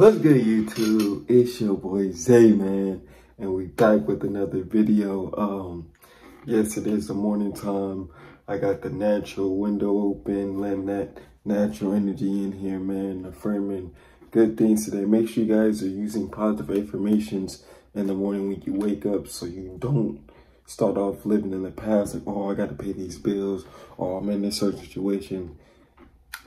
What's good, YouTube? It's your boy SEMEN, and we back with another video. Yes, it is the morning time. I got the natural window open, letting that natural energy in here, man. Affirming good things today. Make sure you guys are using positive affirmations in the morning when you wake up, so you don't start off living in the past, like, oh, I got to pay these bills, or I'm in this certain situation.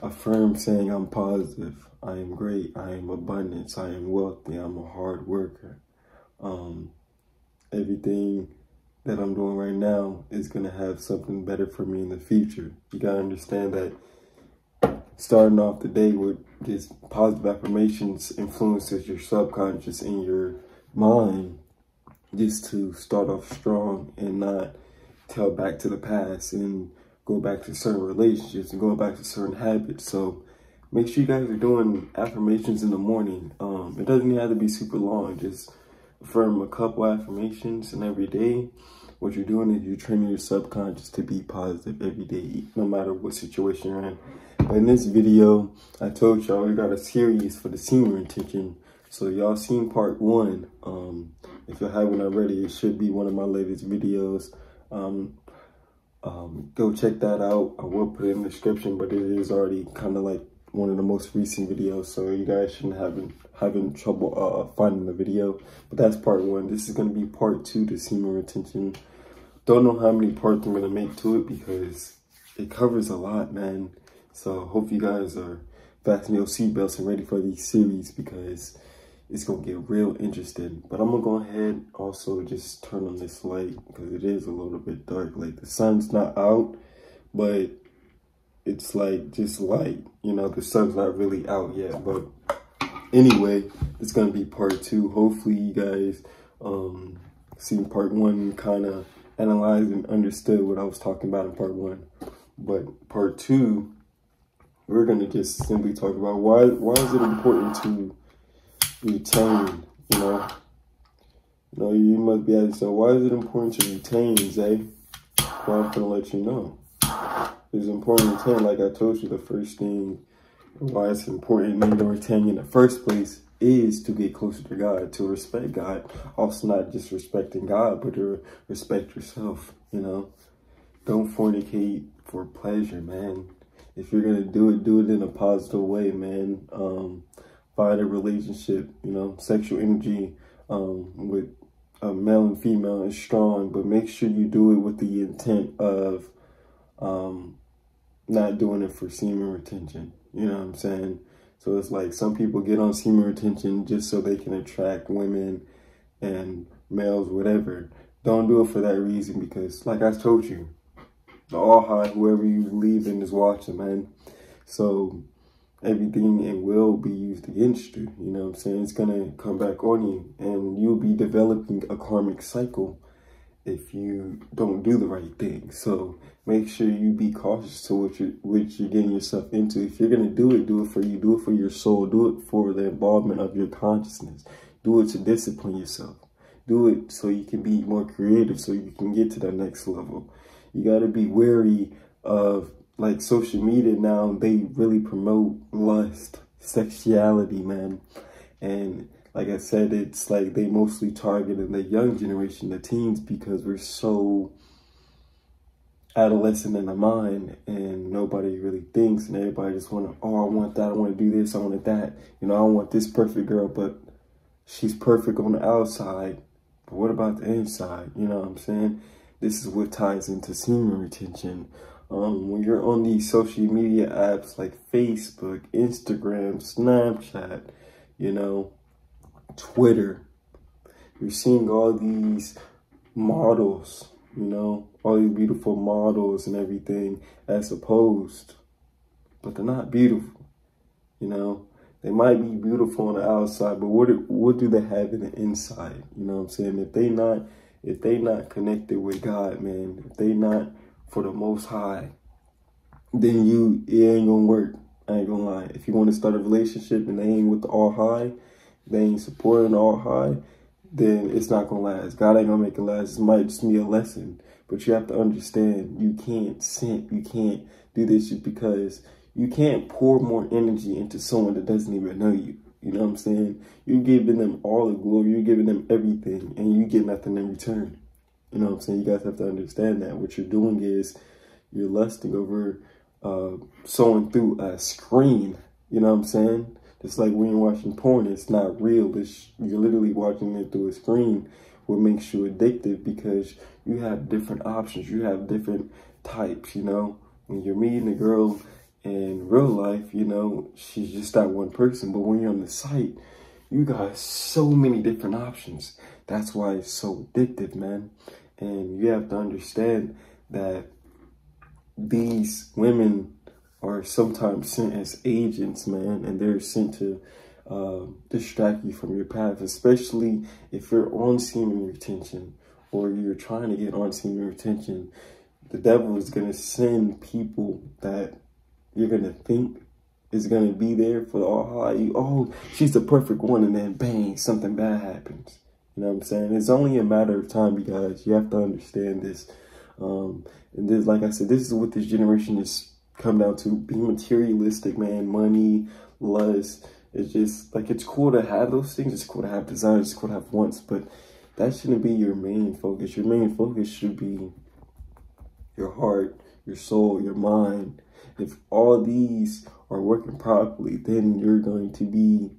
Affirm saying I'm positive, I am great, I am abundance, I am wealthy, I'm a hard worker. Everything that I'm doing right now is going to have something better for me in the future. You got to understand that starting off the day with just positive affirmations influences your subconscious and your mind just to start off strong and not tell back to the past and go back to certain relationships and go back to certain habits. So make sure you guys are doing affirmations in the morning. It doesn't even have to be super long. Just affirm a couple affirmations, and every day what you're doing is you're training your subconscious to be positive every day, no matter what situation you're in. But in this video, I told y'all we got a series for the senior intention. So y'all seen part 1. If you haven't already, it should be one of my latest videos. Go check that out. I will put it in the description, but it is already kind of like one of the most recent videos, so you guys shouldn't having trouble finding the video. But that's part 1. This is going to be part 2 to senior retention. Don't know how many parts I'm going to make to it because it covers a lot, man. So hope you guys are fastening your seatbelts and ready for these series, because it's going to get real interesting. But I'm going to go ahead also just turn on this light because it is a little bit dark. Like, the sun's not out, but it's like just light. You know, the sun's not really out yet. But anyway, it's going to be part 2. Hopefully you guys seen part 1, kind of analyzed and understood what I was talking about in part 1. But part 2, we're going to just simply talk about why is it important to retain, you know? You must be asking, so why is it important to retain, Zay? Well, I'm gonna let you know. It's important to retain. Like I told you, the first thing why it's important to retain in the first place is to get closer to God, to respect God. Also, not just respecting God, but to respect yourself, you know? Don't fornicate for pleasure, man. If you're gonna do it in a positive way, man. Find a relationship, you know, sexual energy with a male and female is strong, but make sure you do it with the intent of not doing it for semen retention. You know what I'm saying? So it's like some people get on semen retention just so they can attract women and males, whatever. Don't do it for that reason, because like I told you, the all high, whoever you believe in is watching, man. So everything it will be used against you, you know what I'm saying? It's gonna come back on you, and you'll be developing a karmic cycle if you don't do the right thing. So make sure you be cautious to what you're getting yourself into. If you're gonna do it for you, do it for your soul, do it for the involvement of your consciousness, do it to discipline yourself, do it so you can be more creative, so you can get to the next level. You gotta be wary of, like, social media now, they really promote lust, sexuality, man. And like I said, it's like they mostly targeted the young generation, the teens, because we're so adolescent in the mind and nobody really thinks, and everybody just want to, oh, I want that, I want to do this, I want that. You know, I want this perfect girl, but she's perfect on the outside. But what about the inside? You know what I'm saying? This is what ties into semen retention. When you're on these social media apps like Facebook, Instagram, Snapchat, you know, Twitter, you're seeing all these models, you know, all these beautiful models and everything as opposed, but they're not beautiful, you know. They might be beautiful on the outside, but what do they have in the inside? You know what I'm saying? If they not connected with God, man, if they not for the Most High, then it ain't gonna work. I ain't gonna lie. If you want to start a relationship and they ain't with the all high, they ain't supporting the all high, then it's not gonna last. God ain't gonna make it last. It might just be a lesson, but you have to understand, you can't simp, you can't do this just because you can't pour more energy into someone that doesn't even know you. You know what I'm saying? You're giving them all the glory. You're giving them everything, and you get nothing in return. You know what I'm saying? You guys have to understand that. What you're doing is you're lusting over someone through a screen. You know what I'm saying? It's like when you're watching porn, it's not real. You're literally watching it through a screen, what makes you addictive because you have different options. You have different types, you know? When you're meeting a girl in real life, you know, she's just that one person. But when you're on the site, you got so many different options. That's why it's so addictive, man. And you have to understand that these women are sometimes sent as agents, man, and they're sent to distract you from your path, especially if you're on semen retention or you're trying to get on semen retention. The devil is going to send people that you're going to think is going to be there for oh, she's the perfect one, and then bang, something bad happens. You know what I'm saying? It's only a matter of time, you guys. You have to understand this. And this, like I said, this is what this generation is come down to. Be materialistic, man. Money, lust. It's just like, it's cool to have those things. It's cool to have desires. It's cool to have wants, but that shouldn't be your main focus. Your main focus should be your heart, your soul, your mind. If all these are working properly, then you're going to be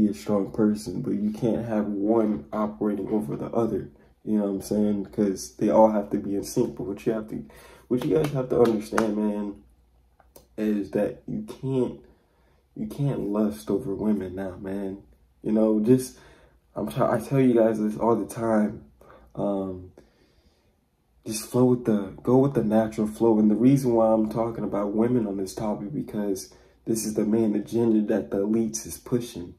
a strong person. But you can't have one operating over the other. You know what I'm saying? Because they all have to be in sync. But what you guys have to understand, man, is that you can't lust over women now, man. You know, I tell you guys this all the time. Just go with the natural flow. And the reason why I'm talking about women on this topic, because this is the main agenda that the elites is pushing.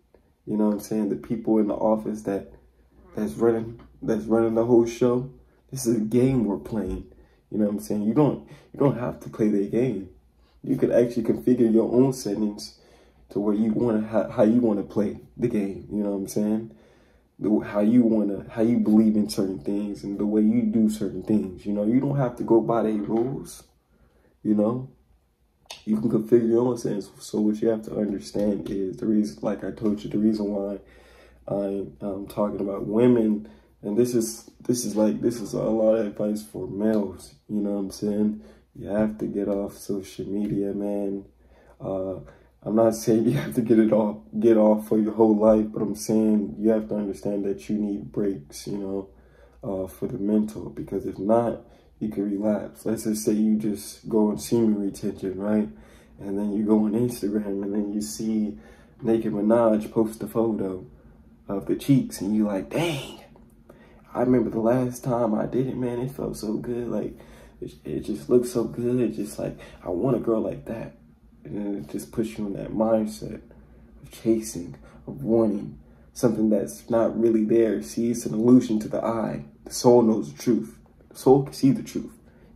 You know what I'm saying? The people in the office that's running the whole show. This is a game we're playing. You know what I'm saying? You don't have to play their game. You could actually configure your own settings to where you want to how you want to play the game. You know what I'm saying? How you believe in certain things and the way you do certain things. You know, you don't have to go by their rules. You know, you can configure your own settings. So what you have to understand is the reason, like I told you, the reason why I'm talking about women, and this is a lot of advice for males. You know what I'm saying? You have to get off social media, man. I'm not saying you have to get off for your whole life, but I'm saying you have to understand that you need breaks, you know, for the mental, because if not, you can relapse. Let's just say you just go on semen retention, right? And then you go on Instagram and then you see Nicki Minaj post a photo of the cheeks and you like, dang, I remember the last time I did it, man, it felt so good. Like, it just looks so good. It's just like, I want a girl like that. And then it just puts you in that mindset of chasing, of wanting something that's not really there. See, it's an illusion to the eye. The soul knows the truth. The soul can see the truth.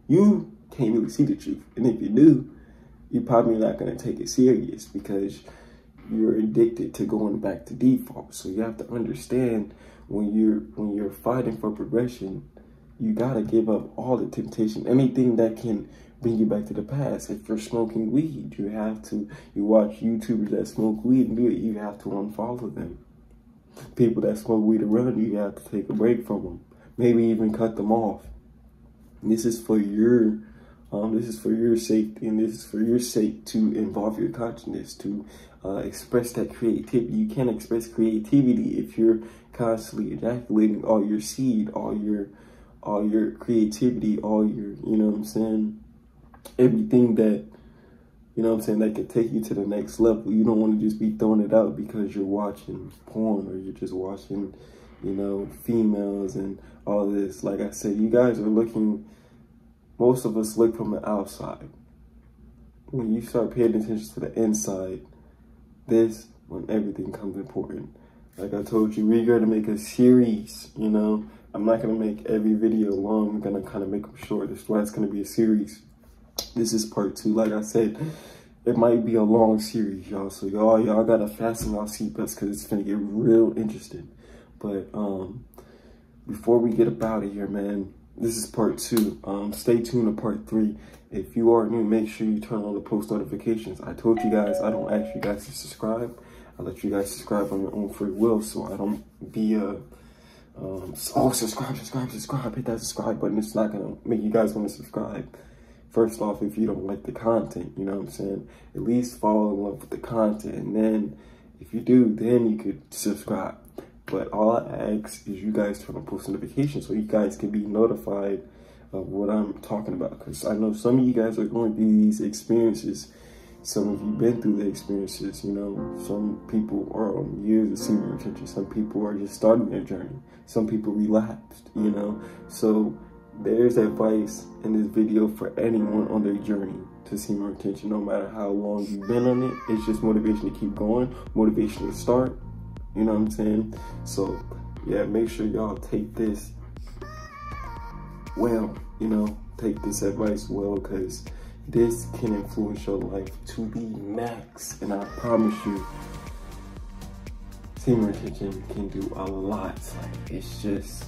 You can't really see the truth. And if you do, you're probably not going to take it serious because you're addicted to going back to default. So you have to understand when you're fighting for progression, you got to give up all the temptation, anything that can bring you back to the past. If you're smoking weed, you watch YouTubers that smoke weed and do it, you have to unfollow them. People that smoke weed around you, you have to take a break from them. Maybe even cut them off. And this is for your safety, and this is for your sake to involve your consciousness, to express that creativity. You can't express creativity if you're constantly ejaculating all your seed, all your creativity, all your, you know what I'm saying, everything that, you know what I'm saying, that could take you to the next level. You don't want to just be throwing it out because you're watching porn or you're just watching, you know, females and all this. Like I said, you guys are looking, most of us look from the outside. When you start paying attention to the inside, this when everything comes important. Like I told you, we're going to make a series, you know. I'm not going to make every video long. I'm going to kind of make them short. This is why it's going to be a series. This is part 2. Like I said, it might be a long series, y'all. So y'all got to fasten y'all seatbelts because it's going to get real interesting. But before we get up out of here, man, this is part 2. Stay tuned to part 3. If you are new, make sure you turn on the post notifications. I told you guys I don't ask you guys to subscribe. I let you guys subscribe on your own free will, so I don't be oh, subscribe, hit that subscribe button. It's not gonna make you guys want to subscribe. First off, if you don't like the content, you know what I'm saying, at least fall in love with the content, and then if you do, then you could subscribe. But all I ask is you guys turn on post notifications so you guys can be notified of what I'm talking about, because I know some of you guys are going through these experiences. Some of you been through the experiences, you know. Some people are on years of semen retention. Some people are just starting their journey. Some people relapsed, you know. So there's advice in this video for anyone on their journey to semen retention, no matter how long you've been on it. It's just motivation to keep going, motivation to start, you know what I'm saying? So yeah, make sure y'all take this well, you know, take this advice well, because this can influence your life to the max. And I promise you, semen retention can do a lot. Like, it's just,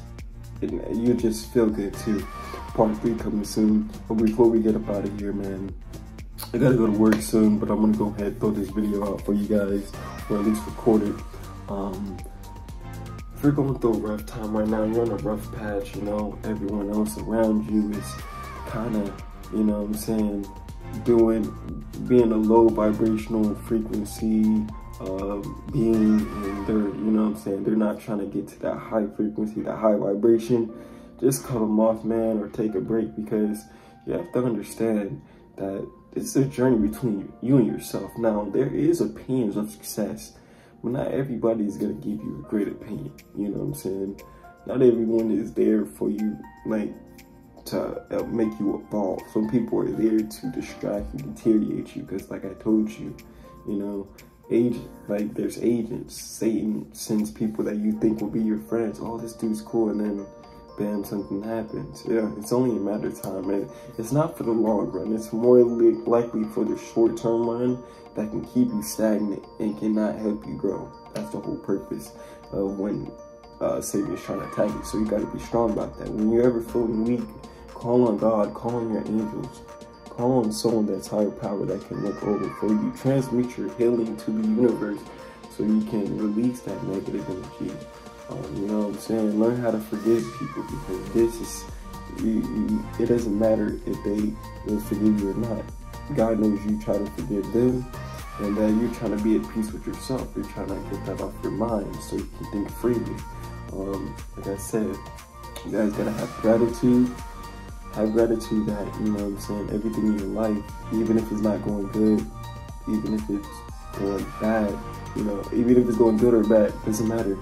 you just feel good too. Part 3 coming soon. But before we get up out of here, man, I gotta go to work soon, but I'm gonna go ahead and throw this video out for you guys, or at least record it. If you're going through a rough time right now, you're on a rough patch, you know, everyone else around you is kind of, you know what I'm saying, being a low vibrational frequency being, and they're, you know what I'm saying, they're not trying to get to that high frequency, that high vibration. Just cut them off, man, or take a break, because you have to understand that it's a journey between you and yourself. Now, there is opinions of success, but not everybody is going to give you a great opinion, you know what I'm saying? Not everyone is there for you, like, to make you evolve. Some people are there to distract you, deteriorate you, because like I told you, you know, like there's agents. Satan sends people that you think will be your friends. Oh, this dude's cool, and then bam, something happens. Yeah, it's only a matter of time, and it's not for the long run. It's more likely for the short-term run that can keep you stagnant and cannot help you grow. That's the whole purpose of when Satan is trying to attack you. So you got to be strong about that. When you're ever feeling weak, call on God, call on your angels, call on someone that's higher power that can look over for you. Transmit your healing to the universe so you can release that negative energy. You know what I'm saying? Learn how to forgive people, because this is, it doesn't matter if they will forgive you or not. God knows you try to forgive them, and that you're trying to be at peace with yourself. You're trying to get that off your mind so you can think freely. Like I said, you guys gotta have gratitude. Have gratitude that, you know what I'm saying, everything in your life, even if it's not going good, even if it's going bad, you know, even if it's going good or bad, doesn't matter.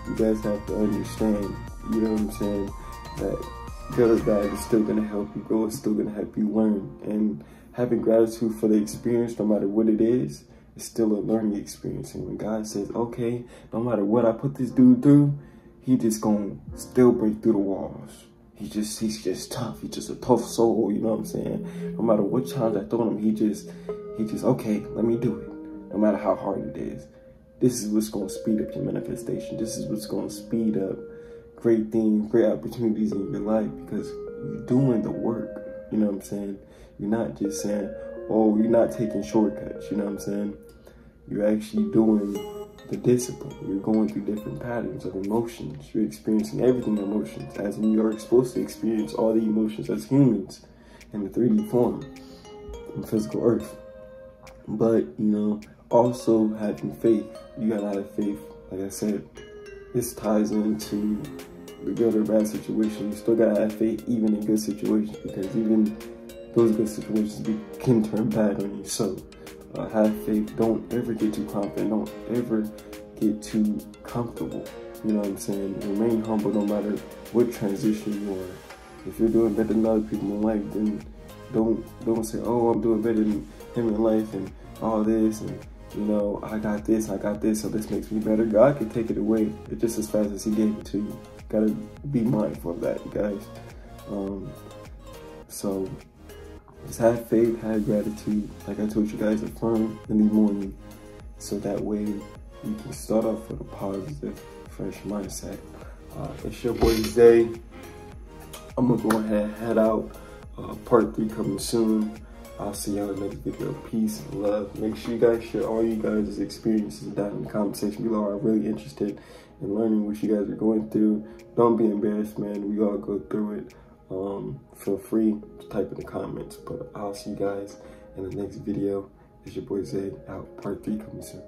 You guys have to understand, you know what I'm saying, that good or bad is still going to help you grow, it's still going to help you learn. And having gratitude for the experience, no matter what it is still a learning experience. And when God says, okay, no matter what I put this dude through, he just going to still break through the walls. He's just tough. He's just a tough soul, you know what I'm saying? No matter what challenge I throw him, he just, okay, let me do it. No matter how hard it is. This is what's going to speed up your manifestation. This is what's going to speed up great things, great opportunities in your life, because you're doing the work, you know what I'm saying? You're not just saying, oh, you're not taking shortcuts, you know what I'm saying? You're actually doing the discipline. You're going through different patterns of emotions. You're experiencing everything emotions, as we are supposed to experience all the emotions as humans in the 3D form, in physical earth. But, you know, also having faith. You gotta have faith. Like I said, this ties into the good or bad situation. You still gotta have faith even in good situations, because even those good situations can turn bad on you. So have faith. Don't ever get too confident. Don't ever get too comfortable. You know what I'm saying? Remain humble no matter what transition you are. If you're doing better than other people in life, then don't say, oh, I'm doing better than him in life and all this, and you know, I got this, so this makes me better. God can take it away just as fast as he gave it to you. Gotta be mindful of that, you guys. So just have faith, have gratitude. Like I told you guys, affirm in the morning, so that way you can start off with a positive, fresh mindset. It's your boy Zay. I'm gonna go ahead and head out. Part 3 coming soon. I'll see y'all in the next video. Peace and love. Make sure you guys share all you guys' experiences down in the comment section below. I'm really interested in learning what you guys are going through. Don't be embarrassed, man. We all go through it. Feel free to type in the comments. But I'll see you guys in the next video. It's your boy Zay out. Part 3 coming soon.